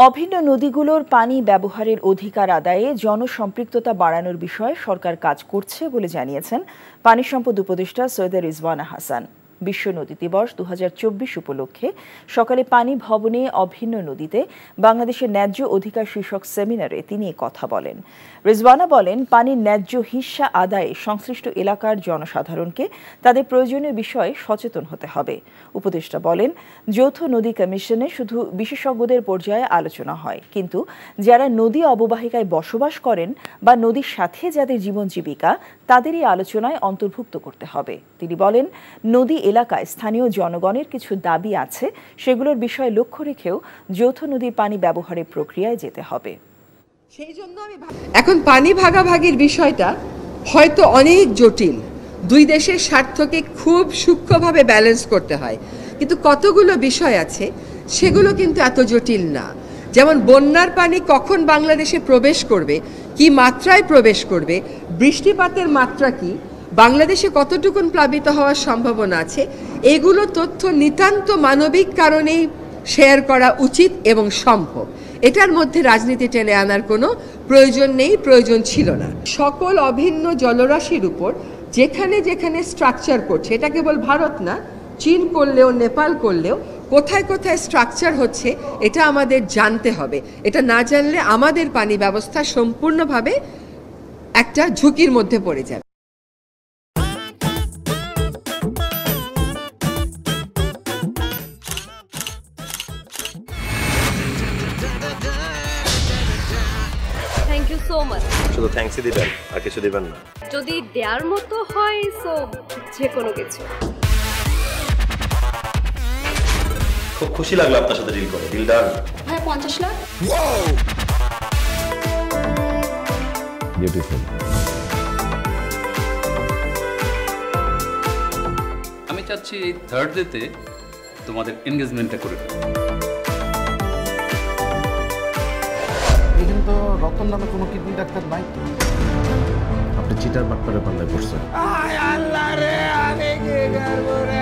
অভিন্ন নদীগুলোর পানি ব্যবহারের অধিকার আদায়ে জনসম্পৃক্ততা বাড়ানোর বিষয়ে সরকার কাজ করছে বলে জানিয়েছেন পানি সম্পদ উপদেষ্টা সৈয়দ রিজওয়ানা হাসান। বিশ্ব নদী দিবস 2024 উপলক্ষে সকালে পানি ভবনে অভিন্ন নদীতে বাংলাদেশের ন্যায্য অধিকার শীর্ষক সেমিনারে তিনি কথা বলেন। রিজওয়ানা বলেন, পানির ন্যায্য হিস্যা আদায়ে সংশ্লিষ্ট এলাকার জনসাধারণকে তাদের প্রয়োজনীয় বিষয়ে সচেতন হতে হবে। উপদেষ্টা বলেন, যৌথ নদী কমিশনে শুধু বিশেষজ্ঞদের পর্যায়ে আলোচনা হয়, কিন্তু যারা নদী অববাহিকায় বসবাস করেন বা নদীর সাথে যাদের জীবন জীবিকা তাদের এই আলোচনায় অন্তর্ভুক্ত করতে হবে। তিনি বলেন, নদী এলাকায় স্থানীয় জনগণের কিছু দাবি আছে, সেগুলোর বিষয়ে লক্ষ্য রেখেও যৌথ নদীর পানি ব্যবহারের প্রক্রিয়ায় যেতে হবে। এখন পানি ভাগাভাগির বিষয়টা হয়তো অনেক জটিল, দুই দেশের স্বার্থকে খুব সূক্ষ্মভাবে ব্যালেন্স করতে হয়, কিন্তু কতগুলো বিষয় আছে সেগুলো কিন্তু এত জটিল না। যেমন বন্যার পানি কখন বাংলাদেশে প্রবেশ করবে, কি মাত্রায় প্রবেশ করবে, বৃষ্টিপাতের মাত্রা কি, বাংলাদেশে কতটুকুন প্লাবিত হওয়ার সম্ভাবনা আছে, এগুলো তথ্য নিতান্ত মানবিক কারণেই শেয়ার করা উচিত এবং সম্ভব। এটার মধ্যে রাজনীতি টেনে আনার কোনো প্রয়োজন নেই, প্রয়োজন ছিল না। সকল অভিন্ন জলরাশির উপর যেখানে যেখানে স্ট্রাকচার করছে, এটা কেবল ভারত না, চীন করলেও নেপাল করলেও কোথায় কোথায় স্ট্রাকচার হচ্ছে এটা আমাদের জানতে হবে। এটা না জানলে আমাদের পানি ব্যবস্থা সম্পূর্ণভাবে একটা ঝুঁকির মধ্যে পড়ে যাবে। Thank you so much. শুধু থ্যাঙ্কসই দিবেন আর কিছু দিবেন না? যদি দেওয়ার মতো হয় সো যে কোনো কিছু। খুব খুশি লাগলো আপনার সাথে ডিল করে। Deal done. হ্যাঁ, 50 লাখ। বিউটিফুল। আমি চাচ্ছি এই থার্ড ডেতে তোমাদের এনগেজমেন্টটা করে ফেলো। এখানে তো রতন নামে কোনো কিডনি ডাক্তার নাই তো। আপনি চিটার বাটপারে পাল্লায় পড়ছেন। আল্লাহ রে, আমি কি করব রে?